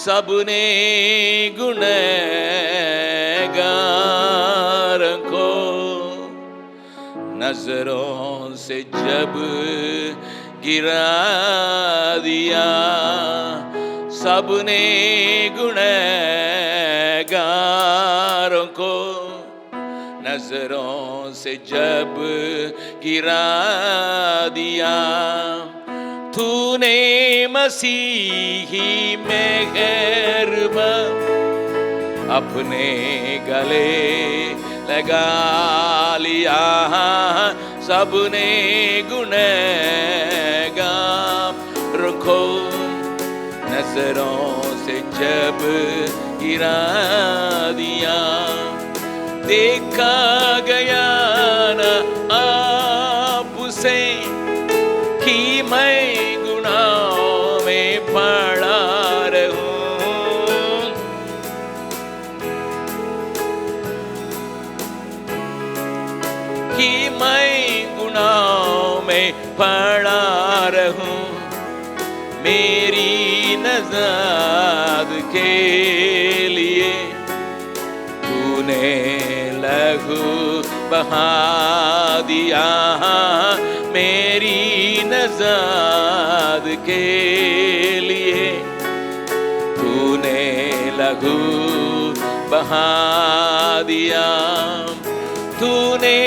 सबने गुनहगार को नजरों से जब गिरा दिया, सबने गुनहगारों को नजरों से जब गिरा दिया, तूने मसीही में मेहरबान अपने गले लगा लिया, सबने गुनहगार को नजरों से जब गिरा दिया। देखा गया ना आपसे कि मैं गुनाहों में पड़ा रहूं, कि मैं गुनाहों में पड़ा रहूं। मेरी नजात के लिए तूने लहू बहा दिया, मेरी नजात के लिए तूने लहू बहा दिया। तूने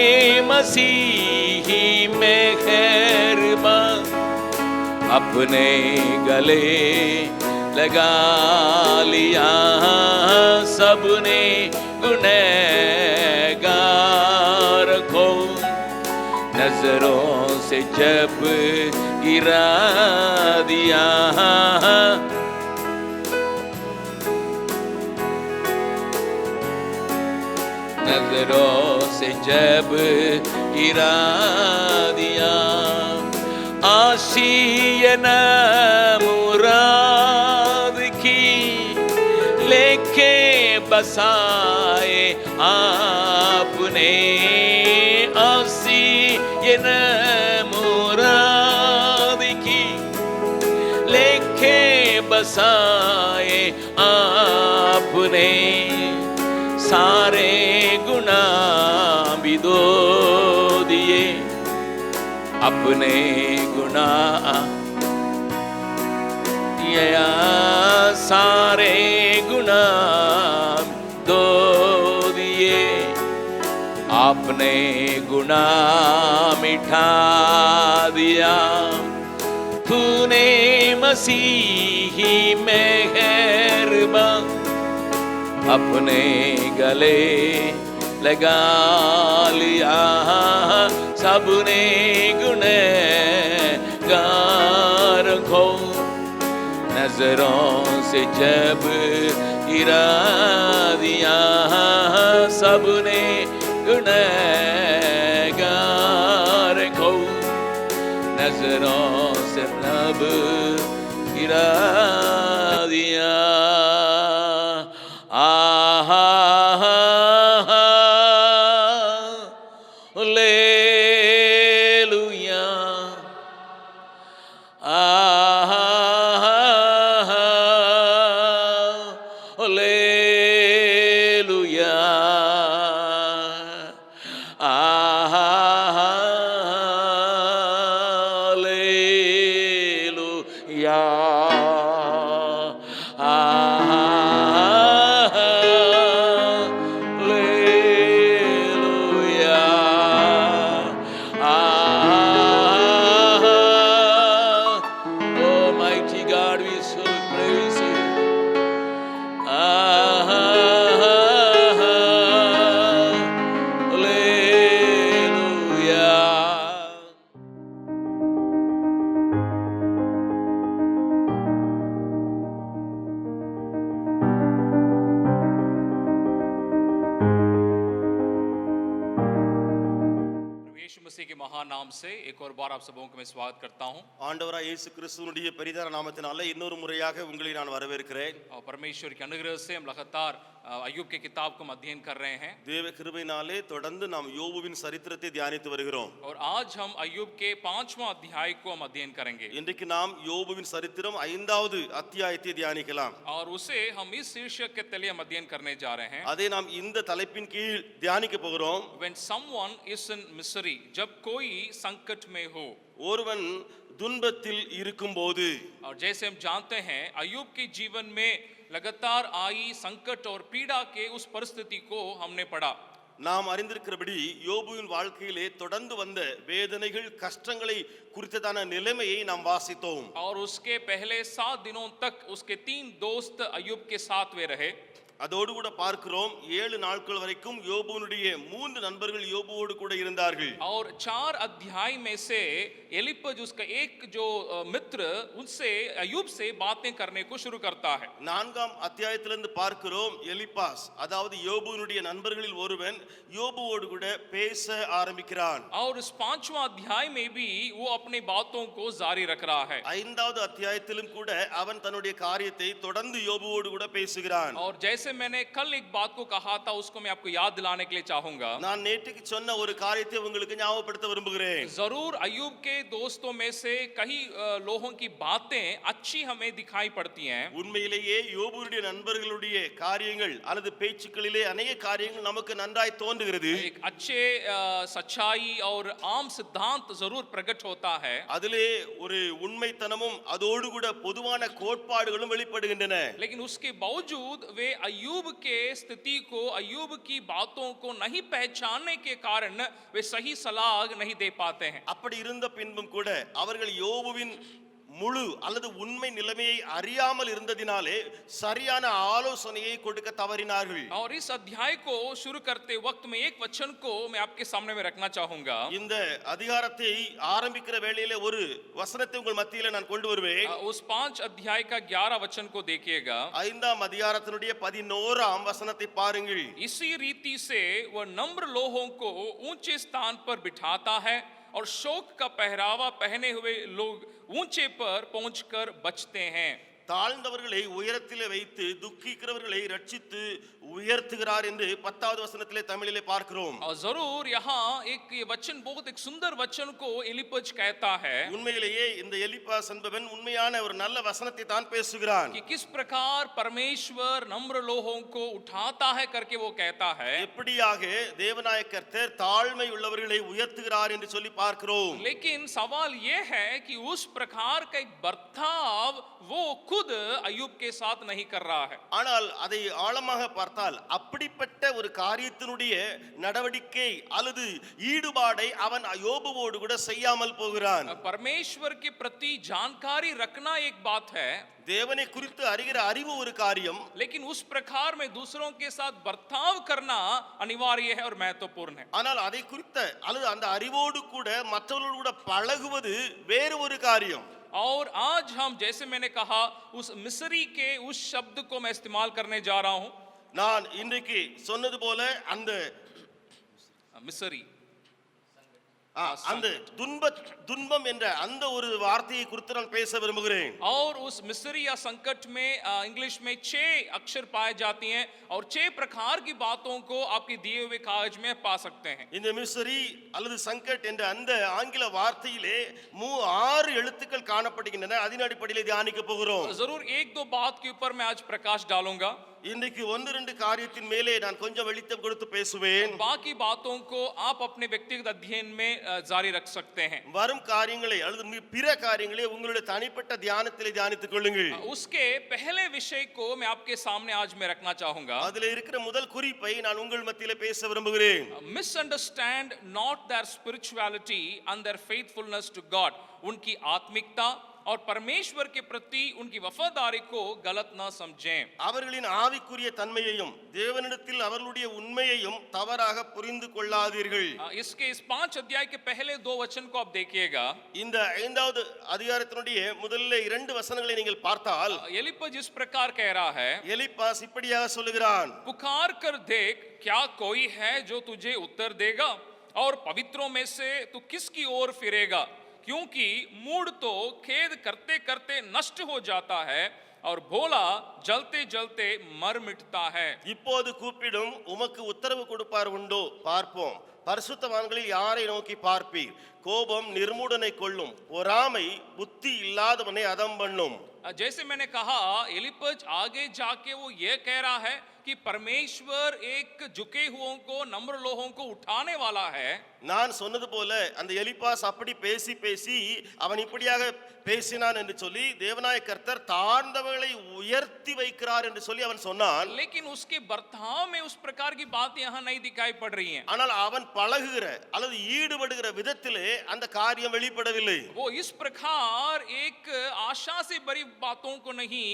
मसीही में मेहरबान अपने गले लगा लिया, सबने गुनहगार को नजरों से जब गिरा दिया, नजरों से जब गिरा दिया। आशियाना मुराद की लेके बसाए आपने, आशियाना मुराद की लेके बसाए आपने, सारे गुनाह भी धो दिए, अपने गुनाह दिया, सारे गुनाह धो दिए, आपने गुनाह मिटा दिया। तूने मसीही मेहरबान अपने गले लगा लिया, सबने गुनहगार को नजरों से जब गिरा दिया, सबने गुनहगार को नजरों से जब गिरा दिया। मसीह के महान नाम से एक और बार आप सबों को मैं स्वागत करता हूं। ஆண்டவராய் இயேசு கிறிஸ்துவினுடைய பெரிதான நாமத்தினாலே இன்னொரு முறையாக உங்களை நான் வரவேற்கிறேன். और परमेश्वर के अनुग्रह से हम लगातार अय्यूब के किताब को अध्ययन कर रहे हैं தேவ கிருபையினாலே தொடர்ந்து நாம் யோபுவின் சரித்திரத்தை தியானித்து வருகிறோம். और आज हम अय्यूब के 5वां अध्याय को हम अध्ययन करेंगे இன்றைக்கு நாம் யோபுவின் சரித்திரம் 5வது அத்தியாயத்தை தியானிக்கலாம். और उसे हम इस शीर्षक के तले हम अध्ययन करने जा रहे हैं। அதை நாம் இந்த தலைப்பின் கீழ் தியானிக்க போகிறோம். When someone is in misery, जब कोई संकट में हो। ஒருவன் துன்பத்தில் இருக்கும்போது, और जैसे हम जानते हैं अय्यूब के जीवन में लगातार आई संकट और पीड़ा के उस परिस्थिति को हमने पढ़ा। நாம் அறிந்திருக்கிறபடி யோபுவின் வாழ்க்கையிலே தொடர்ந்து வந்த வேதனைகள் கஷ்டங்களை குறித்ததான நிலைமையை நாம் வாசித்தோம். और उसके पहले 7 दिनों तक उसके 3 दोस्त अय्यूब के साथ वे रहे। அதோடு கூட பார்க்கிறோம் 7 நாட்கள் வரைக்கும் யோபுவினுடைய 3 நண்பர்கள் யோபுவோடு கூட இருந்தார்கள். और 4 अध्याय में से एलिपज उसका एक जो मित्र उनसे अय्यूब से बातें करने को शुरू करता है। 4ஆம் அத்தியாயத்திலிருந்து பார்க்கிறோம் எலிப்பாஸ் அதாவது யோபுவினுடைய நண்பர்களில் ஒருவன் யோபுவோடு கூட பேச ஆரம்பிக்கிறான். और इस 5वां अध्याय में भी वो अपनी बातों को जारी रख रहा है। 5வது அத்தியாயத்திலும் கூட அவன் தன்னுடைய காரியத்தை தொடர்ந்து யோபுவோடு கூட பேசுகிறான். और जैसे मैंने कल एक बात को कहा था उसको मैं आपको याद दिलाने के लिए चाहूंगा। நான் நேற்றுக்கு சொன்ன ஒரு காரியத்தை உங்களுக்கு ஞாபகப்படுத்த விரும்புகிறேன். जरूर अय्यूब के दोस्तों में से कई लोगों की बातें अच्छी हमें दिखाई पड़ती हैं। உண்மையிலேயே யோபுவுடைய நண்பர்களுடைய காரியங்கள் அல்லது பேச்சுக்களிலே अनेक காரியங்கள் நமக்கு நன்றாய் தோன்றுகிறது. एक अच्छे सच्चाई और आम सिद्धांत जरूर प्रकट होता है। அதிலே ஒரு உண்மைத்தனமும் அதோடு கூட பொதுவான கோட்பாடுகளும் வெளிப்படுகின்றன. लेकिन उसके बावजूद वे अय्यूब के स्थिति को अय्यूब की बातों को नहीं पहचानने के कारण वे सही सलाह नहीं दे पाते हैं। அப்படி இருந்த பின்பும் கூட அவர்கள் யோபுவின் முழு அல்லது உண்மை நிலைமையை அறியாமல் இருந்ததினாலே சரியான ஆலோசனையை கொடுக்க தவறினார்கள். और इस अध्याय को शुरू करते वक्त में एक वचन को मैं आपके सामने में रखना चाहूंगा। இந்த அதிகாரத்தை ஆரம்பிக்கிற வேளையிலே ஒரு வசனத்தை உங்கள் மத்தியிலே நான் கொண்டு வருவேன். उस 5 अध्याय का 11 वचन को देखिएगा। 5ஆம் அதிகாரத்தினுடைய 11ஆம் வசனத்தை பாருங்கள். इसी रीति से वह नम्र लोगों को ऊंचे स्थान पर बिठाता है और शोक का पहरावा पहने हुए लोग ऊंचे पर पहुंचकर बचते हैं। தாழ்ந்தவர்களை உயரத்திலே வைத்து துக்கிக்கிறவர்களை ரட்சித்து உயர்த்துகிறார் என்று 10வது வசனத்திலே தமிழிலே பார்க்கிறோம். और जरूर यहाँ एक ये वचन बहुत एक सुंदर वचन को एलिपज कहता है உண்மையிலேயே இந்த எலிப்பாஸ் என்பவன் உண்மையான ஒரு நல்ல வசனத்தை தான் பேசுகிறான். कि किस प्रकार परमेश्वर नम्र लोगों को उठाता है करके वो कहता है। எப்படியாக தேவனாய கர்த்தர் தாழ்மை உள்ளவர்களை உயர்த்துகிறார் என்று சொல்லி பார்க்கிறோம். लेकिन सवाल ये है कि उस प्रकार का एक बर्ताव वो खुद अय्यूब के साथ नहीं कर रहा है। ஆனால் அதை ஆழமாக பார்த்தால் அப்படிப்பட்ட ஒரு காரியத்தினுடைய நடவடிக்கை அல்லது ஈடுபாடை அவன் யோபுவோடு கூட செய்யாமல் போகிறான். परमेश्वर के प्रति जानकारी रखना एक बात है, தேவனை குறித்து அறிகிற அறிவு ஒரு காரியம், लेकिन उस प्रकार में दूसरों के साथ बर्ताव करना अनिवार्य है और महत्वपूर्ण है। ஆனால் அதை குறித்த அல்லது அந்த அறிவோடு கூட மற்றவர்களோடு கூட பழகுவது வேறு ஒரு காரியம். और आज हम जैसे मैंने कहा उस मिस्री के उस शब्द को मैं इस्तेमाल करने जा रहा हूं। நான் இன்றைக்கு சொன்னது போல அந்த मिस्री அந்த துன்பம் என்ற அந்த ஒரு வார்த்தையை குறித்து நான் பேச விரும்புகிறேன். और उस मिस्री या संकट में इंग्लिश में 6 अक्षर पाए जाती हैं और 6 प्रकार की बातों को आपके दिए हुए कागज में पा सकते हैं। இந்த மிஸ்ரி அல்லது சங்கட் என்ற அந்த ஆங்கில வார்த்தையிலே 6 எழுத்துக்கள் காணப்படுகின்றன. அதன் அடிப்படையில் தியானிக்க போகிறோம். जरूर एक दो बात के ऊपर मैं आज प्रकाश डालूंगा। இன்றைக்கு 1-2 காரியத்தின் மேலே நான் கொஞ்சம் வெளிச்சம் கொடுத்து பேசுவேன். बाकी बातों को आप अपने व्यक्तिगत अध्ययन में जारी रख सकते हैं। வரும் காரியங்களை அல்லது பிற காரியங்களை உங்களுடைய தனிப்பட்ட தியானத்திலே தியானித்துக் கொள்ளுங்கள். उसके पहले विषय को मैं आपके सामने आज मैं रखना चाहूंगा। அதிலே இருக்கிற முதல் குறிப்பை நான் உங்கள் மத்தியிலே பேச விரும்புகிறேன். Misunderstand not their spirituality and their faithfulness to God, उनकी आत्मिकता और परमेश्वर के प्रति उनकी वफादारी को गलत ना समझें। அவர்களின் ஆவிக்குரிய தன்மையையும் தேவனிடத்தில் அவர்களுடைய உண்மையையும் தவறாக புரிந்து கொள்ளாதீர்கள். इसके इस 5 अध्याय के पहले 2 वचन को आप देखिएगा। இந்த 5வது அதிகாரத்தினுடைய முதல்ல 2 வசனங்களை நீங்கள் பார்த்தால் एलिपज इस प्रकार कह रहा है, எலிப்பாஸ் இப்படியாக சொல்லுகிறான், पुकार कर देख क्या कोई है जो तुझे उत्तर देगा, और पवित्रों में से तू किसकी ओर फिरेगा, क्योंकि मूढ़ तो खेद करते करते नष्ट हो जाता है और भोला जलते जलते मर मिटता है। இப்போது கூப்பிடும் உமக்கு உத்தரவு கொடுப்பார் உண்டோ, பார்ப்போம். பரிசுத்தவான்களில் யாரை நோக்கி பார்ப்பீர்? கோபம் நிர்மூடனை கொள்ளும், பொறாமை புத்தி இல்லாதவனை அதம் பண்ணும். जैसे मैंने कहा, एलिपज आगे जाके वो ये कह रहा है कि परमेश्वर एक झुके हुओं को, नम्र लोगों को उठाने वाला है। நான் சொன்னது போல அந்த எலிப்பாஸ் அப்படி பேசி பேசி அவன் இப்படியாக பேசினான் என்று சொல்லி தேவனாய கர்த்தர் தாழ்ந்தவர்களை உயர்த்தி வைக்கிறார் என்று சொல்லி அவன் சொன்னான். लेकिन उसके बर्ताव में उस प्रकार की बात यहाँ नहीं दिखाई पड़ रही हैं। ஆனால் அவன் பழகுகிற அல்லது ஈடுபடுகிற விதத்திலே அந்த காரியம் வெளிப்படவில்லை. वो इस प्रकार एक आशा से भरी बातों को नहीं,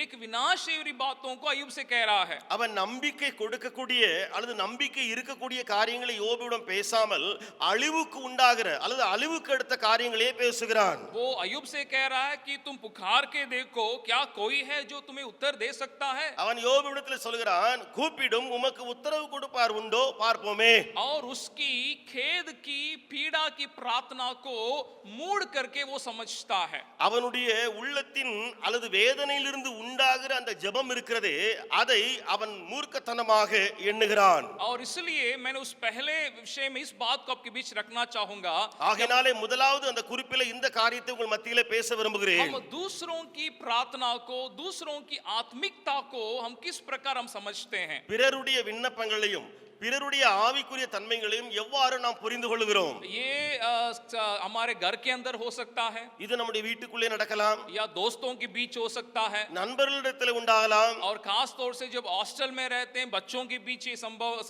एक विनाश से भरी बातों को अय्यूब से कह रहा है। அவன் நம்பிக்கை கொடுக்கக்கூடிய அல்லது நம்பிக்கை இருக்கக்கூடிய காரியங்களை யோபுவிடம் பேசாமல் அழிவுக்கு உண்டாகிற அல்லது அழிவுக்கு அடுத்த காரியங்களே பேசுகிறான். वो अय्यूब से कह रहा है कि तुम पुकार के देखो, क्या कोई है जो तुम्हें उत्तर दे सकता है। அவன் யோபுவிடத்தில் சொல்கிறான், கூப்பிடும் உமக்கு உத்தரவு கொடுப்பார் உண்டோ, பார்ப்போமே. और उसकी खेद की पीड़ा की प्रार्थना को मूड करके वो समझता है। அவனுடைய உள்ளத்தின் அல்லது வேதனையிலிருந்து உண்டாகிற அந்த ஜெபம் இருக்கிறதே, அதை அவன் மூர்க்கத்தனமாக எண்ணுகிறான். और इसलिए मैंने उस पहले विषय में इस बात को आपके बीच रखना चाहूंगा। ஆகையாலே முதலாவது அந்த குறிப்பிலே இந்த காரியத்தை உங்கள் மத்தியிலே பேச விரும்புகிறேன். हम दूसरों की प्रार्थना को, दूसरों की आत्मिकता को हम किस प्रकार हम समझते हैं। பிறருடைய விண்ணப்பங்களையும் பிறருடைய ஆவிக்குரிய தன்மைகளையும் எவ்வாறு நாம் புரிந்து கொள்கிறோம்? ये हमारे घर के अंदर हो सकता है, இது நம்முடைய வீட்டுக்குள்ளே நடக்கலாம், या दोस्तों के बीच हो सकता है, நண்பர்களிடத்தில் உண்டாகலாம், और खास तौर से जब हॉस्टल में रहते हैं बच्चों के बीच ये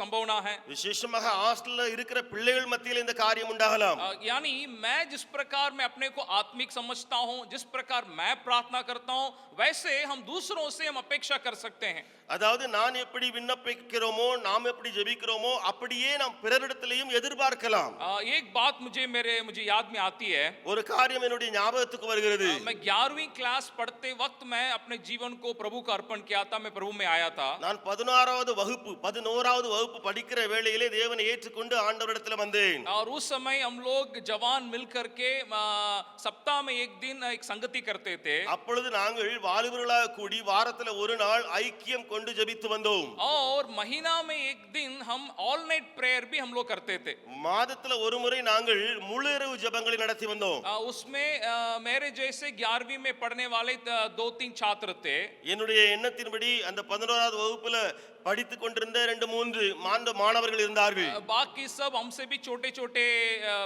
संभावना है। விசேஷமாக ஹாஸ்டல்ல இருக்கிற பிள்ளைகள் மத்தியில் இந்த காரியம் உண்டாகலாம். यानी मैं जिस प्रकार मैं अपने को आत्मिक समझता हूं, जिस प्रकार मैं प्रार्थना करता हूं, वैसे हम दूसरों से हम अपेक्षा कर सकते हैं। அதாவது நான் எப்படி விண்ணப்பிக்கிறோமோ, நாம் எப்படி ஜெபிக்கிறோமோ அப்படியே நாம் பிறரிடத்திலேயும் எதிர்பார்க்கலாம். एक बात मुझे याद में आती है। ஒரு காரியம் என்னுடைய ஞாபகத்துக்கு வருகிறது. मैं 11वीं क्लास पढ़ते वक्त मैं अपने जीवन को प्रभु को अर्पण किया था, मैं प्रभु में आया था। நான் 11வது வகுப்பு படிக்கிற வேளையிலே தேவனை ஏற்றுக்கொண்டு ஆண்டவரிடத்தில் வந்தேன். और उस समय हम लोग जवान मिल करके सप्ताह में एक दिन एक संगति करते थे। அப்பொழுது நாங்கள் வாலிபர்களாக கூடி வாரத்தில் ஒரு நாள் ஐக்கியம் கொண்டு ஜெபித்து வந்தோம். और महीना में एक दिन हम ऑल नाइट प्रेयर भी हम लोग करते थे। மாதத்துல ஒரு முறை நாங்கள் முழு இரவு ஜெபங்களை நடத்தி வந்தோம். उसमें मेरे जैसे 11वीं में पढ़ने वाले 2-3 छात्र थे। என்னுடைய எண்ணத்தின்படி அந்த 11வது வகுப்புல படித்துக் கொண்டிருந்த 2-3 மாணவர்கள் இருந்தார்கள். बाकी सब हमसे भी छोटे-छोटे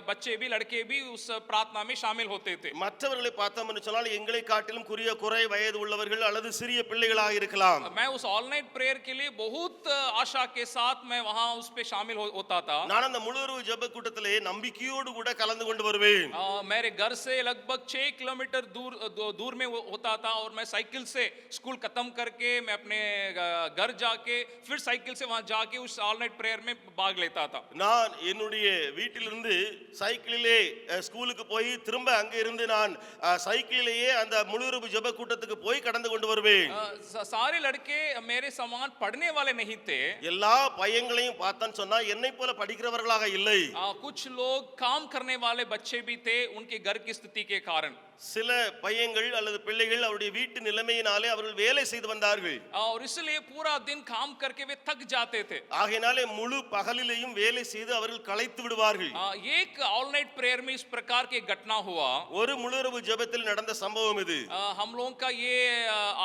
बच्चे भी, लड़के भी उस प्रार्थना में शामिल होते थे। மற்றவர்களை பார்த்தோம் என்று சொன்னால் எங்களை காட்டிலும் குறை வயது உள்ளவர்கள் அல்லது சிறிய பிள்ளைகளாக இருக்கலாம். मैं उस ऑल नाइट प्रेयर के लिए बहुत आशा के साथ मैं वहां उस पे शामिल होता था। நான் அந்த முழு இரவு ஜெப கூட்டத்திலே நம்பிக்கையோடு கூட கலந்து கொண்டு வருவேன். मेरे घर से लगभग 6 किलोमीटर दूर में होता था, और मैं साइकिल से स्कूल खत्म करके मैं अपने घर जाके फिर साइकिल से वहां जाके उस ऑल नाइट प्रेयर में भाग लेता था। நான் என்னுடைய வீட்டிலிருந்து சைக்கிளிலே ஸ்கூலுக்கு போய் திரும்ப அங்கே இருந்து நான் சைக்கிளிலேயே அந்த முழு இரவு ஜெப கூட்டத்துக்கு போய் கடந்து கொண்டு வருவேன். सारे लड़के मेरे समान पढ़ने वाले नहीं थे। எல்லா பையங்களையும் பார்த்தான்னு சொன்னா என்னை போல படிக்கிறவர்களாக இல்லை. कुछ लोग काम करने वाले बच्चे भी थे उनके घर की स्थिति के कारण। சில பையங்கள் அல்லது பிள்ளைகள் அவருடைய வீட்டு நிலைமையினாலே அவர்கள் வேலை செய்து வந்தார்கள். और इसलिए पूरा दिन काम करके वे थक जाते थे। ஆகையினாலே முழு பகலிலேயும் வேலை செய்து அவர்கள் களைத்து விடுவார்கள். एक ऑल नाइट प्रेयर में इस प्रकार की घटना हुआ। ஒரு முழு இரவு ஜெபத்தில் நடந்த சம்பவம் இது. हम लोगों का ये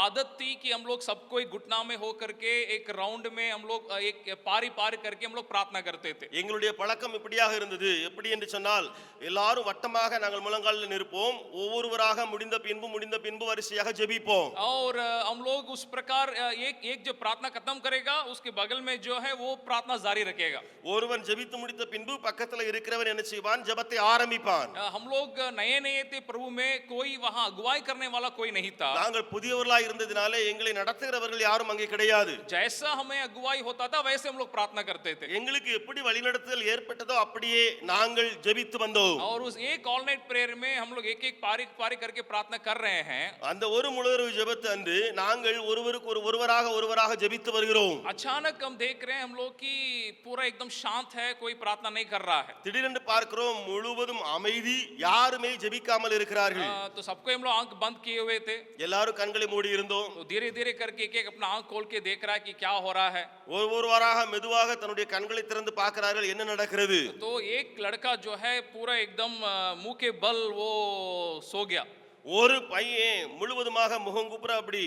आदत थी कि हम लोग सब कोई घुटना में हो करके एक राउंड में हम लोग एक पारी करके हम लोग प्रार्थना करते थे। எங்களுடைய பழக்கம் இப்படியாக இருந்தது. எப்படி என்று சொன்னால் எல்லாரும் வட்டமாக நாங்கள் முழங்காலில் நிற்போம், ஒவ்வொருவராக முடிந்த பின்பு வரிசையாக ஜெபிப்போம். और हम लोग उस प्रकार एक जो प्रार्थना खत्म करेगा उसके बगल में जो है वो प्रार्थना जारी रखेगा। ஒருவன் ஜெபித்து முடித்த பின்பு பக்கத்துல இருக்கிறவன் என்ன செய்வான்? ஜெபத்தை ஆரம்பிப்பான். हम लोग नए थे प्रभु में, कोई वहां अगुवाई करने वाला कोई नहीं था। நாங்கள் புதியவர்களாக இருந்ததினாலே எங்களை நடத்துகிறவர்கள் யாரும் அங்கே கிடையாது. जैसा हमें अगुवाई होता था वैसे हम लोग प्रार्थना करते थे। எங்களுக்கு எப்படி வழிநடத்துதல் ஏற்பட்டதோ அப்படியே நாங்கள் ஜெபித்து வந்தோம். और उस एक ऑल नाइट प्रेयर में हम लोग एक पारी करके प्रार्थना कर रहे हैं। அந்த ஒரு முழு இரவு ஜெபத்து அன்று நாங்கள் ஒருவராக ஜெபித்து வருகிறோம். பார்க்கிறோம். अचानक हम देख रहे हैं हम लोग की पूरा एकदम शांत है, कोई प्रार्थना नहीं कर रहा है। திடீரென்று பார்க்கிறோம் முழுவதும் அமைதி, யாருமே ஜெபிக்காமல் இருக்கிறார்கள். तो सबको हम लोग आंख बंद किए हुए थे, எல்லாரும் கண்களை மூடி இருந்தோம். तो धीरे धीरे करके एक एक अपना आंख खोल के देख रहा है कि क्या हो रहा है। ஒவ்வொருவராக மெதுவாக தன்னுடைய கண்களை திறந்து பார்க்கிறார்கள் என்ன நடக்கிறது. तो एक लड़का जो है पूरा एकदम मुंह के बल वो सो गया। ஒரு பையன் முழுவதுமாக முகங்குப்புற அப்படி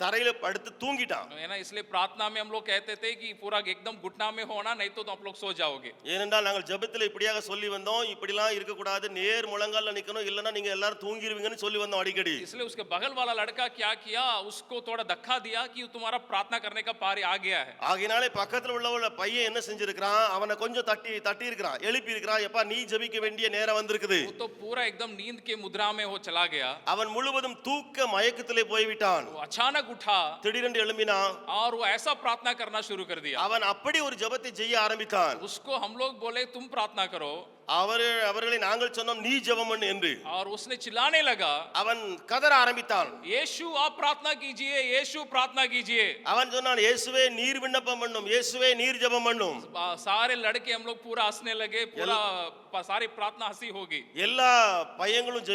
தரையில படுத்து தூங்கிட்டான். है ना, इसलिए प्रार्थना में हम लोग कहते थे कि पूरा एकदम घुटना में होना, नहीं तो आप लोग सो जाओगे। ஏனென்றால் நாங்கள் ஜெபத்தில் இப்படியாக சொல்லி வந்தோம், இப்படிலாம் இருக்க கூடாது, நேர் முழங்கால்ல நிக்கணும், இல்லனா நீங்க எல்லாரும் தூங்கிடுவீங்கன்னு சொல்லி வந்தோம் அடிக்கடி. इसलिए उसके बगल वाला लड़का क्या किया, उसको थोड़ा धक्का दिया कि तुम्हारा प्रार्थना करने का पारी आ गया है। ஆகையினாலே பக்கத்துல உள்ள பையன் என்ன செஞ்சிருக்கான், அவனை கொஞ்சம் தட்டி இருக்கான், எழுப்பி இருக்கான். எப்பா நீ ஜெபிக்க வேண்டிய நேரம் வந்திருக்குது. वो तो पूरा एकदम नींद के मुद्रा में वो चला गया। அவன் முழுவதும் தூக்க மயக்கத்திலே போய்விட்டான். वो अचानक उठा திடீரென்று எழும்பினான். और वो ऐसा प्रार्थना करना शुरू कर दिया। அவன் அப்படி ஒரு ஜெபத்தை செய்ய ஆரம்பித்தான். उसको हम लोग बोले तुम प्रार्थना करो, அவர்களை நாங்கள் சொன்னோம் நீ ஜெபம் பண்ணு என்று. और उसने चिल्लाने लगा, அவன் கதற ஆரம்பித்தான். यीशु आप प्रार्थना कीजिए, यीशु प्रार्थना कीजिए। அவன் சொன்னான் இயேசுவே நீர் விண்ணப்பம் பண்ணும், இயேசுவே நீர் ஜெபம் பண்ணும். सारे लड़के हम लोग पूरा हंसने लगे, पूरा सारी प्रार्थना हंसी होगी। எல்லா பையங்களும்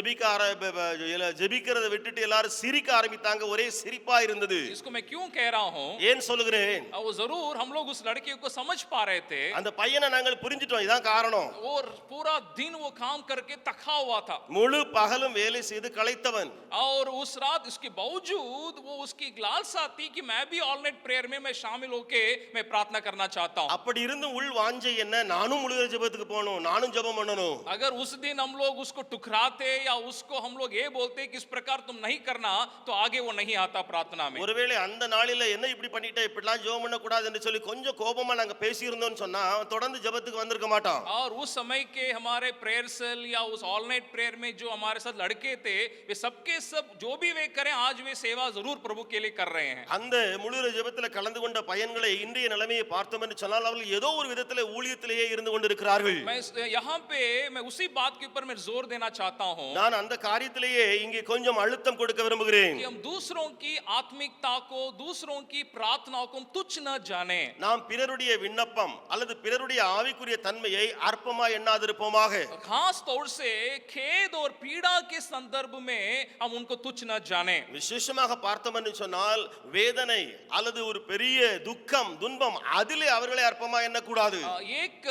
ஜெபிக்கிறத விட்டுட்டு எல்லாரும் சிரிக்க ஆரம்பித்தாங்க. ஒரே சிரிப்பா இருந்தது. इसको मैं क्यों कह रहा हूँ, ஏன் சொல்லுகிறேன், वो जरूर हम लोग उस लड़के को समझ पा रहे थे। அந்த பையனை நாங்கள் புரிஞ்சிட்டோம், இதான் காரணம். और पूरा दिन वो काम करके थका हुआ था, முழு பகலும் வேலை செய்து களைத்தவன். और उस रात इसके बावजूद वो उसकी लालसा थी कि मैं भी ऑल नाइट प्रेयर में मैं शामिल होके मैं प्रार्थना करना चाहता हूँ। அப்படி இருந்து உள் வாஞ்சை என்ன, நானும் முழு ஜெபத்துக்கு போகணும், நானும் ஜெபம் பண்ணணும். अगर उस दिन हम लोग उसको टुकराते या उसको हम लोग ये बोलते कि इस प्रकार तुम नहीं करना, तो आगे वो नहीं आता प्रार्थना में। ஒருவேளை அந்த நாளில என்ன இப்படி பண்ணிட்ட, இப்படிலாம் ஜெபம் பண்ண கூடாது என்று சொல்லி கொஞ்சம் கோபமா நாங்க பேசி இருந்தோம்னு சொன்னா தொடர்ந்து ஜெபத்துக்கு வந்திருக்க மாட்டான். और उस समय के हमारे प्रेयर सेल या उस ऑल नाइट प्रेयर में जो हमारे साथ लड़के थे, वे सबके सब जो भी वे करें आज वे सेवा जरूर प्रभु के लिए कर रहे हैं। அந்த முழு ஜெபத்துல கலந்து கொண்ட பையன்களை இன்றைய நிலைமையை பார்த்தோம் என்று சொன்னால் அவர்கள் ஏதோ ஒரு விதத்திலே ஊழியத்திலேயே இருந்து கொண்டிருக்கிறார்கள். मैं यहाँ पे मैं उसी बात के ऊपर मैं जोर देना चाहता हूँ நான் அந்த காரியத்திலேயே இங்கே கொஞ்சம் அழுத்தம் கொடுக்க விரும்புகிறேன். कि हम दूसरों की आत्मिकता को, दूसरों की प्रार्थनाओं को हम तुच्छ न जाने। நாம் பிறருடைய விண்ணப்பம் அல்லது பிறருடைய ஆவிக்குரிய தன்மையை அற்பமா எண்ணாதிருப்போமாக. खास तौर से खेद और पीड़ा के संदर्भ में हम उनको तुच्छ न जाने। விசேஷமாக பார்த்தோம் என்று சொன்னால் வேதனை அல்லது ஒரு பெரிய துக்கம் துன்பம் அதிலே அவர்களை அற்பமா எண்ணக்கூடாது. एक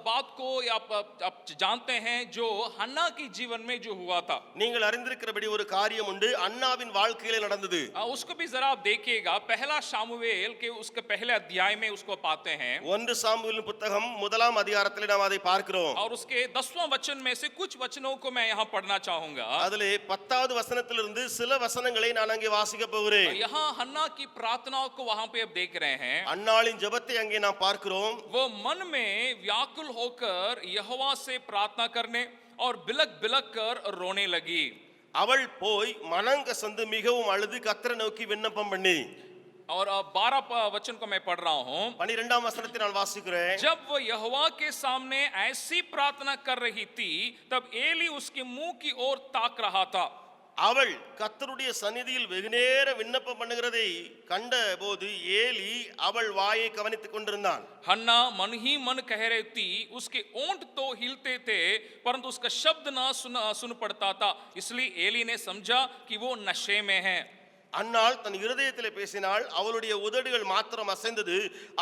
बात को आप जानते हैं जो हन्ना की जीवन में जो हुआ था, நீங்கள் அறிந்திருக்கிறபடி ஒரு காரியம் உண்டு, அன்னாவின் வாழ்க்கையிலே நடந்தது. उसको भी जरा आप देखिएगा। पहला शामुएल के उसके पहले अध्याय में उसको पाते हैं, 1 சாமுவேலின் புத்தகம் 1ஆம் அதிகாரத்திலே நாம் அதை பார்க்கிறோம். और उसके 10वां वचन में से कुछ वचनों को मैं यहाँ पढ़ना चाहूंगा। அதிலே 10வது வசனத்திலிருந்து சில வசனங்களை நான் அங்கே வாசிக்க போகிறேன். यहाँ हन्ना की प्रार्थनाओं को वहां पे अब देख रहे हैं। அன்னாளின் ஜெபத்தை அங்கே நாம் பார்க்கிறோம். वो मन में व्याकुल होकर यहोवा से प्रार्थना करने और बिलक बिलक कर रोने लगी। அவள் போய் மனங்கசந்து மிகவும் அழுது கர்த்தரை நோக்கி விண்ணப்பம் பண்ணி. और 12 वचन को मैं पढ़ रहा हूँ। 12ஆம் வசனத்தை நான் வாசிக்கிறேன். जब वो यहोवा के सामने ऐसी प्रार्थना कर रही थी, तब एली उसके मुंह की ओर ताक रहा था। அவள் கர்த்தருடைய சந்நிதியில் வெகுநேர விண்ணப்பம் பண்ணுகிறதை கண்டபோது ஏலி அவள் வாயை கவனித்துக் கொண்டிருந்தான். हन्ना मन ही मन कह रही थी, उसके ओंठ तो हिलते थे परंतु उसका शब्द ना सुन पड़ता था, इसलिए एली ने समझा कि वो नशे में है। அன்னாள் தன் இருதயத்திலே பேசினாள், அவளுடைய உதடுகள் மாத்திரம் அசைந்தது,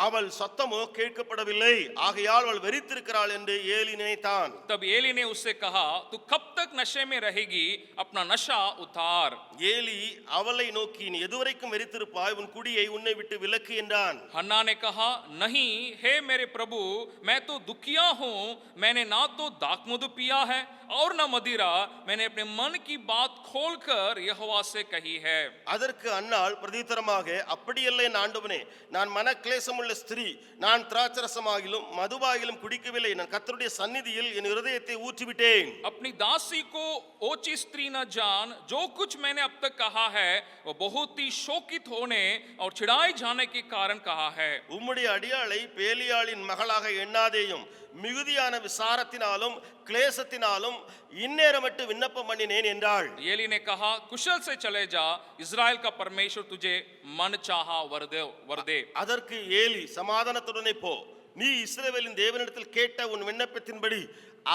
அவள் சத்தமோ கேட்கப்படவில்லை. ஆகையால் அவள் வெறித்திருக்கிறாள் என்று ஏலி நினைத்தான். तब एली ने उससे कहा, तू कब तक नशे में रहेगी, अपना नशा उतार। ஏலி அவளை நோக்கி நீ எதுவரைக்கும் வெறித்திருப்பாய், உன் குடியை உன்னை விட்டு விலக்கு என்றான். हन्ना ने कहा, नहीं हे मेरे प्रभु, मैं तो दुखिया हूँ, मैंने ना तो दाखमधु पिया है और न मदिरा, मैंने अपने मन की बात खोलकर यहोवा से कही है। அதற்கு அன்னாள் பிரதித்தரமாக அப்படியல்ல என் ஆண்டவனே, நான் மனக்லேசமுள்ள ஸ்திரீ, நான் திராட்சரசமாகிலும் மதுவாகிலும் குடிக்கவில்லை, நான் கர்த்தருடைய சந்நிதியில் என் இருதயத்தை ஊற்றிவிட்டேன். अपनी दासी को ओची स्त्री न जान, जो कुछ मैंने अब तक कहा है वो बहुत ही शोकित होने और चिढ़ाए जाने के कारण कहा है। உம்முடைய அடியாளை பேலியாளின் மகளாக எண்ணாதேயும், மிகுதியான விசாரத்தினாலும் கிளேசத்தினாலும் இந்நேரமட்டு விண்ணப்பம் பண்ணினேன் என்றாள். एली ने कहा, कुशल से चले जा, इस्राएल इस्राएल का परमेश्वर तुझे मन चाहा वर दे। அதற்கு ஏலி சமாதானத்துடனே போ, நீ இஸ்ரவேலின் தேவனிடத்தில் கேட்ட உன் விண்ணப்பத்தின்படி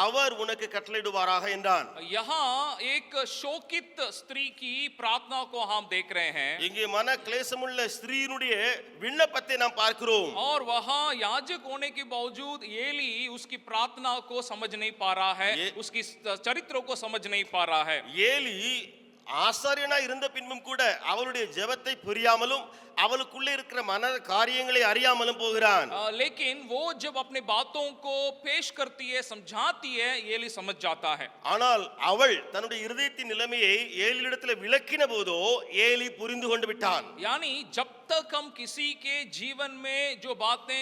அவர் உனக்கு கட்டளையிடுவாராக என்றான். यहाँ एक शोकित स्त्री की प्रार्थना को हम देख रहे हैं இங்கே மன கிளேசமுள்ள ஸ்திரீனுடைய விண்ணப்பத்தை நாம் பார்க்கிறோம். और वहाँ याजक होने के बावजूद एली उसकी प्रार्थना को समझ नहीं पा रहा है, उसकी चरित्रों को समझ नहीं पा रहा है। ஏலி ஆசாரியனா இருந்த பின்பும் கூட அவளுடைய ஜெபத்தை புரியாமலும் அவளுக்குள்ளே இருக்கிற மன காரியங்களை அறியாமலும் போகிறான். लेकिन वो जब अपने बातों को पेश करती है, समझाती है, एली समझ जाता है। ஆனால் அவள் தன்னுடைய இருதயத்தின் நிலைமையை ஏலியிடத்தில் விளக்கின போதோ ஏலி புரிந்து கொண்டு விட்டான். यानी जब तक हम किसी के जीवन में जो बातें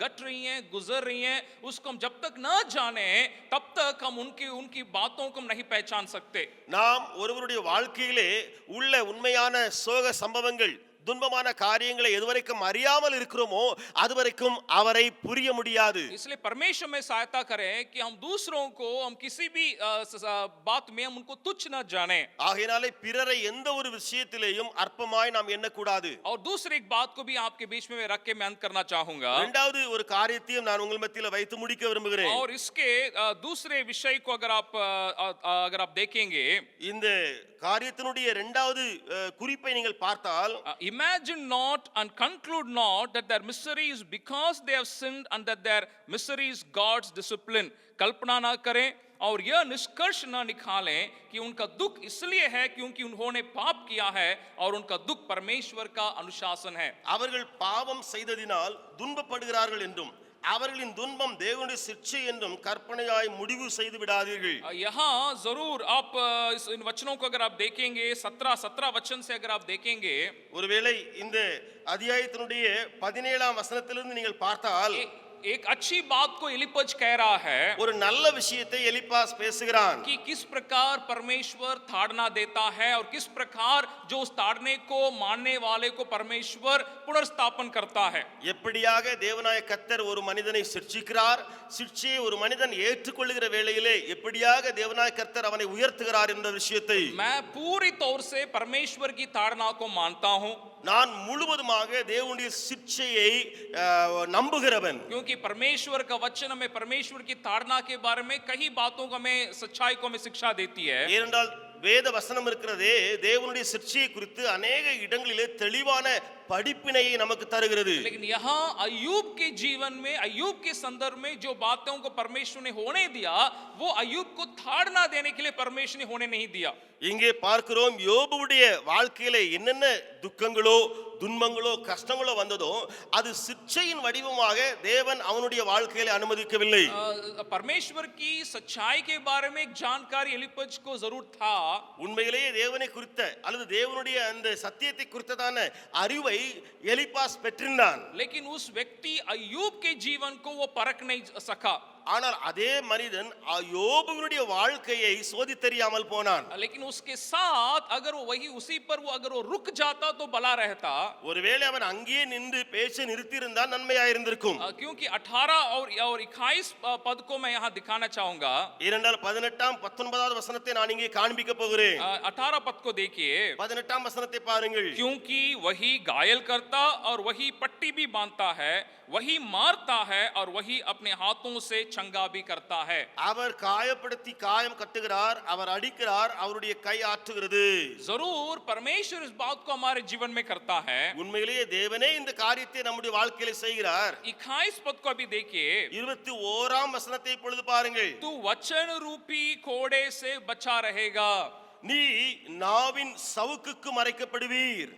घट रही हैं, गुजर रही हैं, उसको हम जब तक ना जाने तब तक हम उनकी बातों को नहीं पहचान सकते। நாம் ஒருவருடைய வாழ்க்கையிலே உள்ள உண்மையான சோக சம்பவங்கள், துன்பமான காரியங்களை எதுவரைக்கும் அறியாமல் இருக்கிறோமோ அதுவரைக்கும் அவரை புரிய முடியாது. इसलिए परमेश्वर में सहायता करें कि हम दूसरों को, हम किसी भी बात में हम उनको तुच्छ न जाने। ஆகையினாலே பிறரை எந்த ஒரு விஷயத்திலேயும் அற்பமாய் நாம் எண்ணக்கூடாது. और दूसरी एक बात को भी आपके बीच में रख के मैं अंत करना चाहूंगा। இரண்டாவது ஒரு காரியத்தையும் நான் உங்கள் மத்தியில் வைத்து முடிக்க விரும்புகிறேன். और इसके दूसरे विषय को अगर आप देखेंगे, இந்த காரியத்தினுடைய இரண்டாவது குறிப்பை நீங்கள் பார்த்தால், imagine not and conclude not that their misery is because they have sinned and that their misery is God's discipline. कल्पना ना करें और यह निष्कर्ष ना निकालें कि उनका दुख इसलिए है क्योंकि उन्होंने पाप किया है और उनका दुख परमेश्वर का अनुशासन है। அவர்கள் பாவம் செய்ததினால் துன்பப்படுகிறார்கள் என்றும் அவர்களின் துன்பம் தேவனுடைய சிட்சை என்றும் கற்பனையாய் முடிவு செய்து விடாதீர்கள். यहाँ जरूर आप इन वचनों को अगर आप देखेंगे, 17 वचन से अगर आप देखेंगे, ஒருவேளை இந்த அத்தியாயத்தினுடைய 17ஆம் வசனத்திலிருந்து நீங்கள் பார்த்தால் एक अच्छी बात को एलिपज कह रहा है ஒரு நல்ல விஷயத்தை எலிப்பாஸ் பேசுகிறான். कि किस प्रकार परमेश्वर ताड़ना देता है और किस प्रकार जो उस ताड़ने को मानने वाले को परमेश्वर पुनर्स्थापन करता है। எப்படியாக தேவனாய கர்த்தர் ஒரு மனிதனை சிட்சிக்கிறார், சிட்சையை ஒரு மனிதன் ஏற்றுக்கொள்ளுகிற வேளையிலே எப்படியாக தேவனாய கர்த்தர் அவனை உயர்த்துகிறார் என்ற விஷயத்தை मैं पूरी तौर से परमेश्वर की ताड़ना को मानता हूं, நான் முழுவதுமாக தேவனுடைய சிட்சையை நம்புகிறவன். क्योंकि परमेश्वर का वचन हमें परमेश्वर की ताड़ना के बारे में कई बातों को हमें, सच्चाई को हमें शिक्षा देती है। ஏனென்றால் வேத வசனம் இருக்கிறதே தேவனுடைய சிட்சையை குறித்து अनेक இடங்களிலே தெளிவான படிப்பினையை நமக்கு தருகிறது. लेकिन यहाँ अय्यूब के जीवन में, अय्यूब के संदर्भ में जो बातों को परमेश्वर ने होने दिया, वो अय्यूब को ताड़ना देने के लिए परमेश्वर ने होने नहीं दिया। இங்கே பார்க்கிறோம் யோபுவுடைய வாழ்க்கையில என்னென்ன துக்கங்களோ துன்பங்களோ கஷ்டங்களோ வந்ததோ அது சிட்சையின் வடிவமாக தேவன் அவனுடைய வாழ்க்கையில அனுமதிக்கவில்லை. परमेश्वर की सच्चाई के बारे में एक जानकारी एलिपज को जरूर था। உண்மையிலேயே தேவனை குறித்த அல்லது தேவனுடைய அந்த சத்தியத்தை குறித்ததான அறிவை எலிப்பாஸ் பெற்றிருந்தான். लेकिन उस व्यक्ति अय्यूब के जीवन को वो परख नहीं सका। ஆனால் அதே மனிதன் யோபுவினுடைய வாழ்க்கையை சோதித்தறியாமல் போனான். लेकिन उसके साथ अगर वो वही उसी पर वो अगर वो रुक जाता तो भला रहता। ஒருவேளை அவன் அங்கேயே நின்று பேச்சை நிறுத்தி இருந்தால் நன்மையா இருந்திருக்கும். क्योंकि 18 और 21 पद को मैं यहाँ दिखाना चाहूंगा। ஏனென்றால் 18ஆம் 19ஆவது வசனத்தை நான் இங்கே காண்பிக்க போகிறேன். 18 पद को देखिए। 18ஆம் வசனத்தை பாருங்கள். क्योंकि वही घायल करता और वही पट्टी भी बांधता है, वही मारता है और वही अपने हाथों से चंगा भी करता है। அவர் காயப்படுத்தி காயம் கட்டுகிறார், அவர் அடிக்கிறார், அவருடைய கை ஆற்றுகிறது. जरूर परमेश्वर इस बात को हमारे जीवन में करता है। உண்மையிலேயே தேவனே இந்த காரியத்தை நம்முடைய வாழ்க்கையில செய்கிறார். 21 पद को अभी देखिए। 21ஆம் வசனத்தை இப்பொழுது பாருங்கள். तू वचन रूपी कोड़े से बचा रहेगा। நீ நாவின் சவுக்குக்கு மறைக்கப்படுவீர்.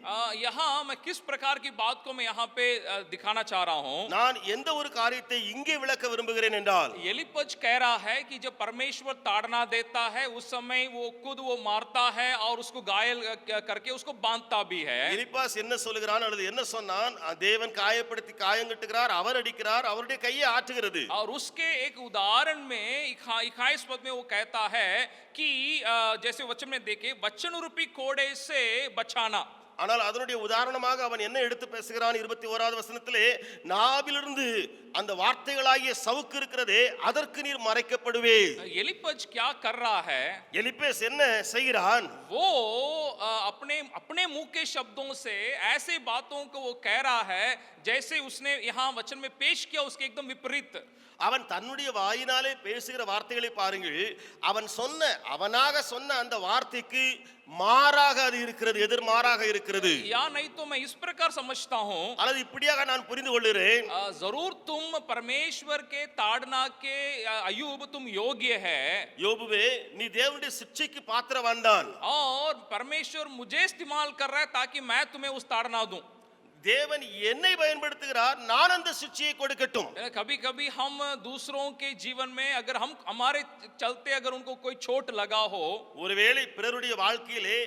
यहाँ मैं किस प्रकार की बात को मैं यहाँ पे दिखाना चाह रहा हूँ। நான் எந்த ஒரு காரியத்தை இங்கே விளக்க விரும்புகிறேன் என்றால் एलिपज कह रहा है कि जब परमेश्वर ताड़ना देता है उस समय वो खुद वो मारता है और उसको घायल करके उसको बांधता भी है। எலிப்பாஸ் என்ன சொல்லுகிறான் அல்லது என்ன சொன்னான்? தேவன் காயப்படுத்தி காயம் கட்டுகிறார், அவர் அடிக்கிறார், அவருடைய கையை ஆற்றுகிறது. और उसके एक उदाहरण में 21 पद में वो कहता है कि जैसे वचन में देखे वचन रूपी कोड़े से बचाना। ஆனால் அதனுடைய உதாரணமாக அவன் என்ன எடுத்து பேசுகிறான்? 21ஆவது வசனத்திலே நாவிலிருந்து அந்த வார்த்தைகளாகிய சவுக்கு இருக்கிறதே அதற்கு நீர் மறைக்கப்படுவே. एलिपज क्या कर रहा है? எலிப்பேஸ் என்ன செய்கிறான்? वो अपने अपने मुंह के शब्दों से ऐसे बातों को वो कह रहा है जैसे उसने यहाँ वचन में पेश किया उसके एकदम विपरीत. அவன் தன்னுடைய வாயினாலே பேசுகிற வார்த்தைகளை பாருங்கள். அவனாக சொன்ன அந்த வார்த்தைக்கு மாறாக அது இருக்கிறது, எதிர்மாறாக இருக்கிறது. या नहीं तो मैं इस प्रकार समझता हूँ, அல்லது இப்படியாக நான் புரிந்து கொள்கிறேன், जरूर तुम परमेश्वर के ताड़ना के अयूब तुम योग्य है, யோபுவே நீ தேவனுடைய சிட்சைக்கு பாத்திரவான் தான். और परमेश्वर मुझे इस्तेमाल कर रहा है ताकि मैं तुम्हें उस ताड़ना दूं. தேவன் என்னை பயன்படுத்துகிறார், நான் அந்த சிட்சையை கொடுக்கட்டும். कभी कभी हम दूसरों के जीवन में अगर हम हमारे चलते अगर उनको कोई चोट लगा हो, ஒருவேளை பிறருடைய வாழ்க்கையிலே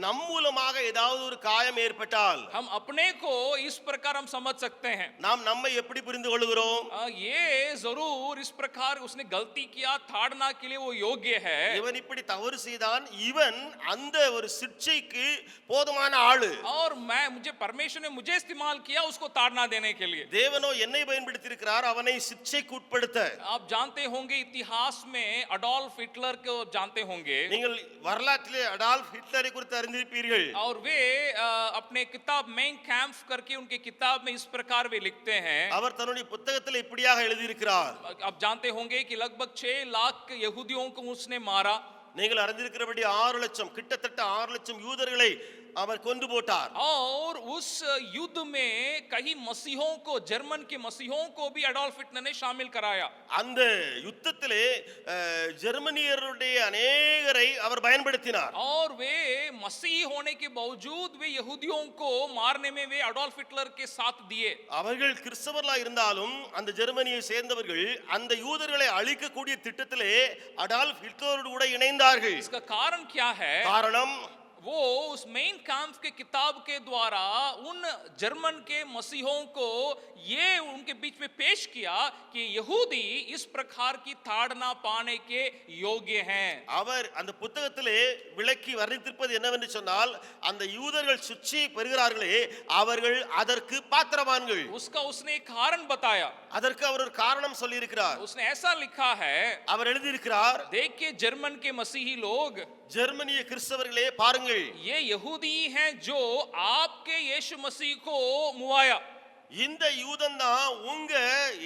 நம் மூலமாக ஏதாவது ஒரு காயம் ஏற்பட்டால் हम अपने को इस प्रकार हम समझ सकते हैं. நாம் நம்மை எப்படி புரிந்து கொள்கிறோம்? ये जरूर इस प्रकार उसने गलती किया, ताड़ना के लिए वो योग्य है. இவன் இப்படி தவறு செய்தான், இவன் அந்த ஒரு சிட்சைக்கு போதுமான ஆளு. और मुझे परमेश्वर ने मुझे इस्तेमाल किया उसको ताड़ना देने के लिए. தேவனோ என்னை பயன்படுத்தி இருக்கிறார் அவனை சிட்சைக்கு உட்படுத்த. आप जानते होंगे इतिहास में अडोल्फ हिटलर को जानते होंगे. நீங்கள் வரலாற்றிலே அடால்ஃப் ஹிட்லரை குறித்து அறிந்திருப்பீர்கள். और वे अपने किताब मेन कैंप करके उनके किताब में इस प्रकार वे लिखते हैं. அவர் தன்னுடைய புத்தகத்தில் இப்படியாக எழுதியிருக்கிறார். आप जानते होंगे कि लगभग 6 लाख यहूदियों को उसने मारा. நீங்கள் அறிந்திருக்கிறபடி 6 லட்சம், கிட்டத்தட்ட 6 லட்சம் யூதர்களை அவர் கொண்டு போட்டார். और उस युद्ध में कई मसीहों को, जर्मन के मसीहों को भी अडोल्फ हिटलर ने शामिल कराया. அந்த யுத்தத்திலே ஜெர்மனியருடைய अनेகரை அவர் பயன்படுத்தினார். और वे मसीह होने के बावजूद वे यहूदियों को मारने में वे अडोल्फ हिटलर के साथ दिए. அவர்கள் கிறிஸ்தவர்களாக இருந்தாலும் அந்த ஜெர்மனியை சேர்ந்தவர்கள் அந்த யூதர்களை அழிக்கக்கூடிய திட்டத்திலே அடால்ஃப் ஹிட்லரோடு கூட இணைந்தார்கள். इसका कारण क्या है? காரணம் वो उस मेन कैंप के किताब के द्वारा उन जर्मन के मसीहों को ये उनके बीच में पेश किया कि यहूदी इस प्रकार की ताड़ना पाने के योग्य हैं. அவர் அந்த புத்தகத்திலே விளக்கி வர்ணித்திருப்பது என்னவென்று சொன்னால், அந்த யூதர்கள் சிட்சையை பெறுகிறார்களே அவர்கள் அதற்கு பாத்திரவான்கள். उसका उसने एक कारण बताया. அதற்கு அவர் ஒரு காரணம் சொல்லி இருக்கிறார். उसने ऐसा लिखा है, அவர் எழுதி இருக்கிறார், देखिए जर्मन के मसीही लोग, ஜெர்மனிய கிறிஸ்தவர்களே பாருங்கள், ये यहूदी हैं जो आपके यीशु मसीह को मुआया. இந்த யூதன் தான் உங்க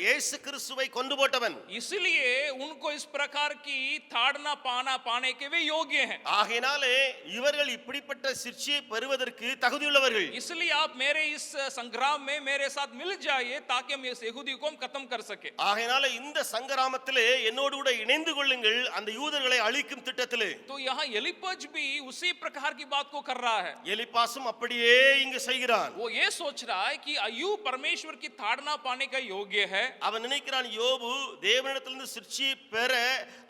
இயேசு கிறிஸ்துவை கொண்டு போட்டவன். इसलिए उनको इस प्रकार की ताड़ना पाने के वे योग्य हैं. ஆகையினாலே இவர்கள் இப்படிப்பட்ட சிட்சையை பெறுவதற்கு தகுதியுள்ளவர்கள். इसलिए आप मेरे इस संग्राम में मेरे साथ मिल जाइए ताकि हम इस यहूदी को हम खत्म कर सके. ஆகையினால இந்த சங்கராமத்திலே என்னோடு கூட இணைந்து கொள்ளுங்கள் அந்த யூதர்களை அழிக்கும் திட்டத்திலே. तो यहाँ एलिपज भी उसी प्रकार की बात को कर रहा है. எலிப்பாசும் அப்படியே இங்கு செய்கிறான். वो ये सोच रहा है कि अय्यूब परमेश्वर की ताड़ना पाने का योग्य है. அவன் நினைக்கிறான் யோபு தேவனிடத்திலிருந்து சிட்சையை பெற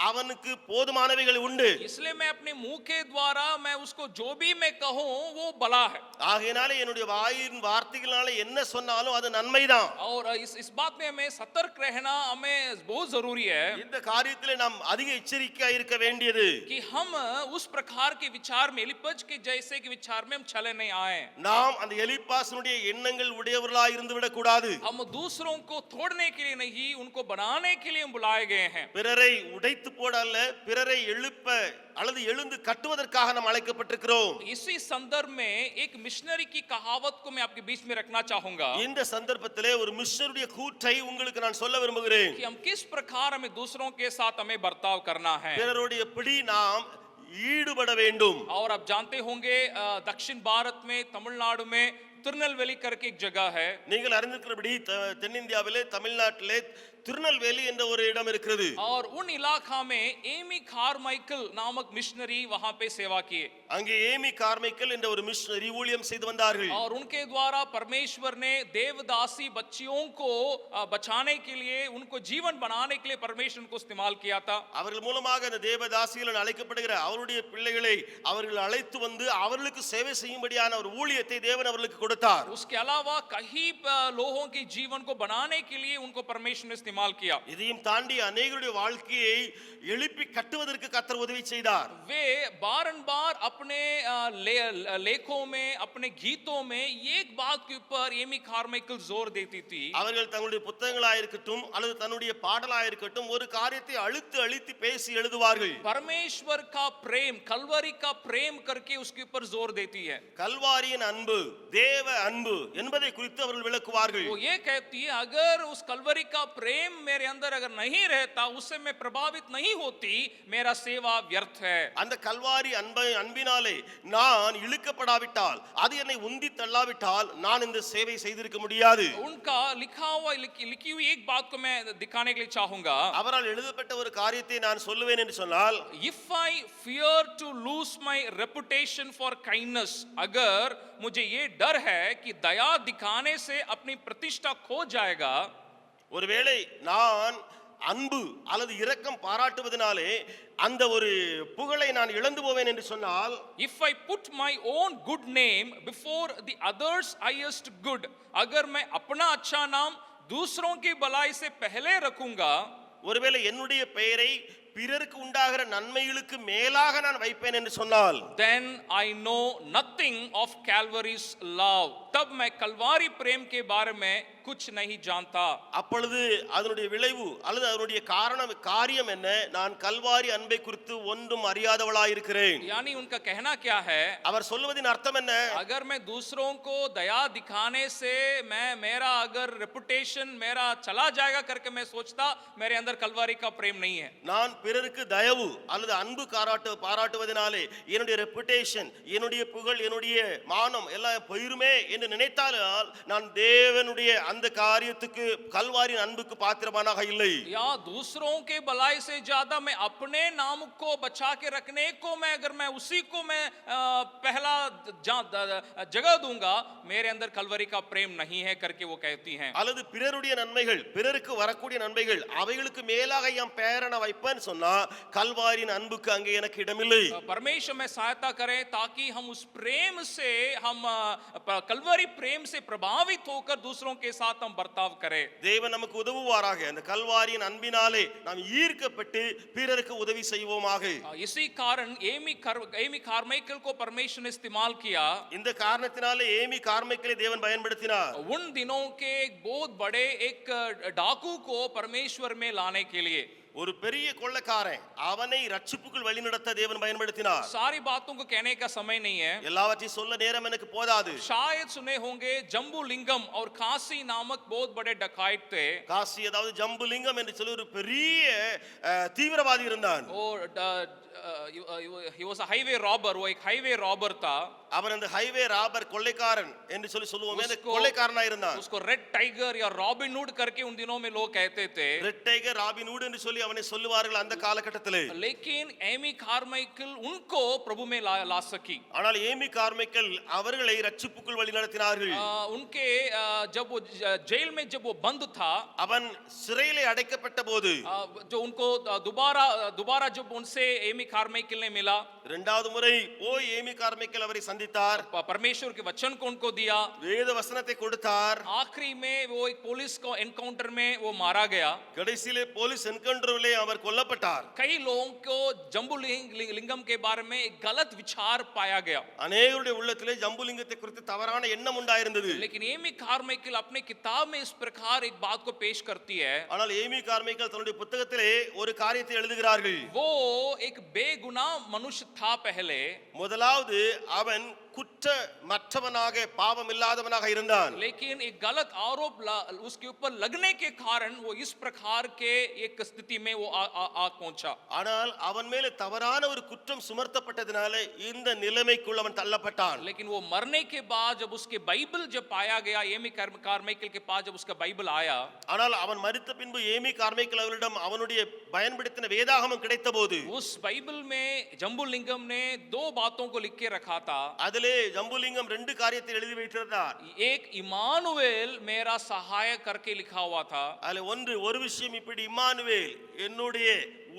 அவனுக்கு போதுமானவைகள் உண்டு. इसलिए मैं अपने मुंह के द्वारा मैं उसको जो भी मैं कहूं वो भला है. ஆகையினாலே என்னுடைய வாயின் வார்த்தைகளால என்ன சொன்னாலும் அது நன்மைதான். और इस बात में हमें सतर्क रहना हमें बहुत जरूरी है இந்த காரியத்திலே நாம் அதிக எச்சரிக்கையாக இருக்க வேண்டியது. कि हम उस प्रकार के विचार में एलिपज के जैसे के विचार में हम चले नहीं आए. நாம் அந்த எலிப்பாசனுடைய எண்ணங்கள் உடையவர்களாய் இருந்து விடக் கூடாது. हम दूसरों को तोड़ने के लिए नहीं, उनको बनाने के लिए हम बुलाए गए हैं. பிறரை உடைத்து போட அல்ல, பிறரை எழுப்ப அல்லது எழுந்து கட்டுவதற்காக நாம் அழைக்கப்பட்டிருக்கிறோம். इसी संदर्भ में एक मिशनरी की कहावत को मैं आपके बीच में रखना चाहूंगा இந்த சந்தர்ப்பத்திலே ஒரு மிஷனருடைய கூற்றை உங்களுக்கு நான் சொல்ல விரும்புகிறேன். कि हम किस प्रकार हमें दूसरों के साथ हमें बर्ताव करना है. பிறரோடு எப்படி நாம் ஈடுபட வேண்டும். और आप जानते होंगे दक्षिण भारत में तमिलनाडु में திருநெல்வேலி करके एक जगह है. நீங்கள் அறிந்திருக்கிறபடி தென்னிந்தியாவிலே தமிழ்நாட்டிலே திருநெல்வேலி என்ற ஒரு இடம் இருக்கிறது. और उन इलाका में एमी कार्माइकल नामक मिशनरी वहां पे सेवा किए. அங்கே ஏமி கார்மைக்கல் என்ற ஒரு மிஷனரி ஊழியம் செய்து வந்தார்கள். और उनके द्वारा परमेश्वर ने देवदासी बच्चियों को बचाने के लिए, उनको जीवन बनाने के लिए परमेश्वर को इस्तेमाल किया था. அவர்கள் மூலமாக அந்த தேவதாசிகள் அழைக்கப்படுகிற அவருடைய பிள்ளைகளை அவர்கள் அழைத்து வந்து அவர்களுக்கு சேவை செய்யும்படியான ஒரு ஊழியத்தை தேவன் அவர்களுக்கு கொடுத்தார். उसके अलावा कई लोगों के जीवन को बनाने के लिए उनको परमेश्वर ने इस्तेमाल किया. இதையும் தாண்டி अनेகருடைய வாழ்க்கையை எழுப்பி கட்டுவதற்கு கர்த்தர் உதவி செய்தார். वे बारंबार अपने लेखों में, अपने गीतों में एक बात के ऊपर एमी कार्माइकल जोर देती थी. அவர்கள் தங்களுடைய புத்தகங்களாக இருக்கட்டும் அல்லது தன்னுடைய பாடலாக இருக்கட்டும் ஒரு காரியத்தை அழுத்தி அழுத்தி பேசி எழுதுவார்கள். परमेश्वर का प्रेम, कलवरी का प्रेम करके उसके ऊपर जोर देती है. கல்வாரியின் அன்பு, தேவ அன்பு என்பதை குறித்து அவர்கள் விளக்குவார்கள். वो ये कहती है अगर उस कलवरी का प्रेम मेरे अंदर अगर नहीं रहता, उससे मैं प्रभावित नहीं होती, मेरा सेवा व्यर्थ है. அந்த கல்வாரி அன்பினாலே நான் இழுக்கப்படாவிட்டால், அது என்னை உந்தி தள்ளாவிட்டால் நான் இந்த சேவை செய்திருக்க முடியாது. उनका लिखी हुई एक बात को मैं दिखाने के लिए चाहूंगा. அவரால் எழுதப்பட்ட ஒரு காரியத்தை நான் சொல்லுவேன் என்று சொன்னால், If I fear to lose my reputation for kindness, अगर मुझे ये डर है कि दया दिखाने से अपनी प्रतिष्ठा खो जाएगा, ஒருவேளை நான் அன்பு அல்லது இரக்கம் பாராட்டுவதனாலே அந்த ஒரு புகழை நான் இழந்து போவேன் என்று சொன்னால், if I put my own good name before the others highest good, अगर मैं अपना अच्छा नाम दूसरों की भलाई से पहले रखूंगा, ஒருவேளை என்னுடைய பெயரை பிறருக்கு உண்டாகிற நன்மைகளுக்கு மேலாக நான் வைப்பேன் என்று சொன்னால், then I know nothing of Calvary's love. तब मैं कलवारी प्रेम के बारे में कुछ नहीं जानता. அப்பொழுது அதனுடைய விளைவு அல்லது அதனுடைய காரியம் என்ன? நான் கல்வாரி அன்பை குறித்து ஒன்றும் அறியாதவளாய் இருக்கிறேன். यानी उनका कहना क्या है? அவர் சொல்வதின் அர்த்தம் என்ன? अगर मैं दूसरों को दया दिखाने से मेरा अगर रेपुटेशन मेरा चला जाएगा करके मैं सोचता, मेरे अंदर कलवारी का प्रेम नहीं है. நான் பிறருக்கு தயவு அல்லது அன்பு பாராட்டுவதனாலே என்னுடைய ரெப்புடேஷன், என்னுடைய புகழ், என்னுடைய மானம் எல்லாம் போயிருமே என்று நினைத்தால் நான் தேவனுடைய அந்த காரியத்துக்கு கல்வாரியின் அன்புக்கு பாத்திரமானாக இல்லை. या दूसरों के भलाई से ज्यादा मैं अपने नाम को बचा के रखने को अगर मैं उसी को मैं पहला जगह दूंगा, मेरे अंदर कलवरी का प्रेम नहीं है करके वो कहती हैं. அல்லது பிறருடைய நன்மைகள், பிறருக்கு வரக்கூடிய நன்மைகள் அவைகளுக்கு மேலாக என் பேரனை வைப்பேன்னு சொன்னா கல்வாரியின் அன்புக்கு அங்கே எனக்கு இடமில்லை. परमेश्वर में सहायता करें ताकि हम उस प्रेम से, हम कलवरी प्रेम से प्रभावित होकर दूसरों के साथ हम बर्ताव करें. தேவன் நமக்கு உதவுவாராக. அந்த கல்வாரியின் அன்பினாலே நாம் ஈர்க்கப்பட்டு பிறருக்கு உதவி செய்வோமாக. इसी कारण एमी कार्माइकल को परमेश्वर ने इस्तेमाल किया. இந்த காரணத்தினாலே ஏமி கார்மைக்கலை தேவன் பயன்படுத்தினார். उन दिनों के एक बहुत बड़े एक डाकू को परमेश्वर में लाने के लिए, ஒரு பெரிய கொள்ளைக்காரன் அவனை ரட்சிப்புக்குள் வழிநடத்த தேவன் பயன்படுத்தினார். सारी बातों को कहने का समय नहीं है, எல்லாவற்றையும் சொல்ல நேரம் எனக்கு போதாது. शायद सुने होंगे जम्बू लिंगम और काशी नामक बहुत बड़े डकैत थे. காசி அதாவது ஜம்புலிங்கம் என்று சொல்லி ஒரு பெரிய தீவிரவாதி இருந்தான். और he was a highway robber, वो एक हाईवे रॉबर था. அவன் அந்த ஹைவே ராபர் கொள்ளைக்காரன் என்று சொல்லி சொல்லுவோமே, அந்த கொள்ளைக்காரனா இருந்தான். उसको रेड टाइगर या रॉबिन हुड करके उन दिनों में लोग कहते थे. ரெட் டைகர், ராபின் ஹுட் என்று சொல்லி அவனை சொல்லுவார்கள் அந்த காலகட்டத்திலே. लेकिन एमी कार्माइकल उनको प्रभु में ला सकी. ஆனால் ஏமி கார்மைக்கல் அவர்களை ரட்சிப்புக்குள் வழிநடத்தினார்கள். उनके जब वो जेल में जब वो बंद था, அவன் சிறையிலே அடைக்கப்பட்ட போது जो उनको दोबारा जब उनसे एमी कार्माइकल ने मिला, இரண்டாவது முறை போய் ஏமி கார்மைக்கல் அவரை சந்தித்தார். परमेश्वर के वचन को उनको दिया, வேத வசனத்தை கொடுத்தார். आखिरी में वो एक पुलिस को एनकाउंटर में वो मारा गया. கடைசியிலே போலீஸ் என்கவுண்டரிலே அவர் கொல்லப்பட்டார். कई लोगों को जम्बू लिंगम के बारे में एक गलत विचार पाया गया. अनेகருடைய உள்ளத்திலே ஜம்புலிங்கத்தை குறித்து தவறான எண்ணம் உண்டாயிருந்தது. लेकिन एमी कार्माइकल अपने किताब में इस प्रकार एक बात को पेश करती है. ஆனால் ஏமி கார்மைக்கல் தன்னுடைய புத்தகத்திலே ஒரு காரியத்தை எழுதுகிறார்கள். वो एक बेगुनाह मनुष्य था पहले. முதலாவது அவன் குற்றமற்றவனாக பாவம் இல்லாதவனாக இருந்தான். लेकिन एक गलत आरोप उसके ऊपर लगने के कारण वो इस प्रकार के एक स्थिति में वो आ पहुंचा. ஆனால் அவன் மேலே தவறான ஒரு குற்றம் சுமர்த்தப்பட்டதனால இந்த நிலைமைக்குள் அவன் தள்ளப்பட்டான். लेकिन वो मरने के बाद जब उसके बाइबल जब पाया गया, एमी कार्माइकल के पास जब उसका बाइबल आया, ஆனால் அவன் மரித்த பின்பு ஏமி கார்மைக்கல் அவரிடம் அவனுடைய பயன்படுத்தின வேதாகமம் கிடைத்தபோது उस बाइबल में जम्बू लिंगम ने दो बातों को लिख के रखा था. அதிலே ஜம்புலிங்கம் ரெண்டு காரியத்தை எழுதி வைத்திருந்தார். एक इमानुएल मेरा सहायक करके लिखा हुआ था. அதுல ஒரு விஷயம் இப்படி, இம்மானுவேல் என்னுடைய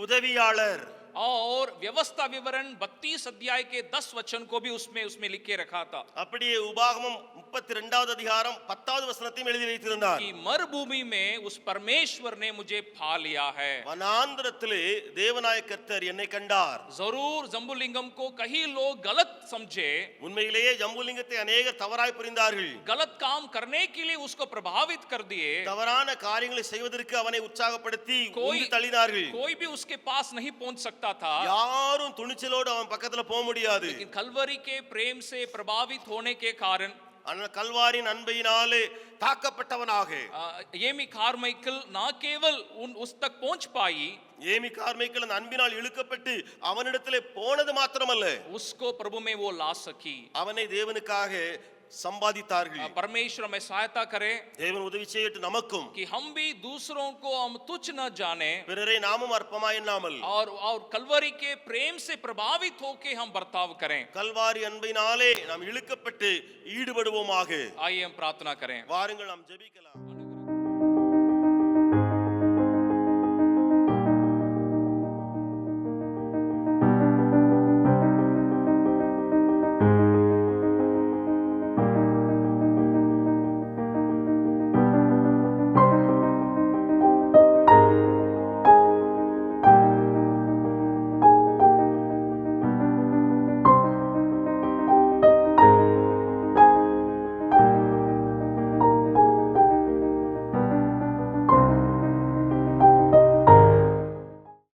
உதவியாளர். और व्यवस्था विवरण 32 अध्याय के 10 वचन को भी उसमें लिख के रखा था. அப்படியே உபாகமம் 32வது அதிகாரம் 10வது வசனத்தையும் எழுதி வைத்திருந்தார். कि मरुभूमि में उस परमेश्वर ने मुझे पा लिया है. வனாந்திரத்திலே தேவனாய கர்த்தர் என்னை கண்டார். जरूर जम्बूलिंगम को कई लोग गलत समझे, உண்மையிலேயே ஜம்புலிங்கத்தை அநேகர் தவறாய் புரிந்தார்கள். गलत काम करने के लिए उसको प्रभावित कर दिए. தவறான காரியங்களை செய்வதற்கு அவனை உற்சாகப்படுத்தி कोई உந்தி தள்ளினார்கள். कोई भी उसके पास नहीं पहुंच सकता था. யாரும் துணிச்சலோடு அவன் பக்கத்துல போக முடியாது. लेकिन कलवरी के प्रेम से प्रभावित होने के कारण ஆனால் கல்வாரின் அன்பையினாலே தாக்கப்பட்டவனாக येमी कार्माइकल ना केवल उस तक पहुंच पाई, ஏமி கார்மைக்கேல் அந்த அன்பினால் இழுக்கப்பட்டு அவனிடத்திலே போனது மாத்திரமல்ல, उसको प्रभु में वो ला सकी. அவனை தேவனுக்காக சம்பாதித்தார்கள். परमेश्वर हमें सहायता करे தேவன் உதவி செய்யட்டும் நமக்கும். कि हम भी दूसरों को हम तुच्छ न जाने பிறரை நாமும் அற்பமாய் எண்ணாமல் और कलवरी के प्रेम से प्रभावित होके हम बर्ताव करें. கல்வாரி அன்பினாலே நாம் இழுக்கப்பட்டு ஈடுபடுவோமாக. आइए हम प्रार्थना करें. வாருங்கள் நாம் ஜெபிக்கலாம்.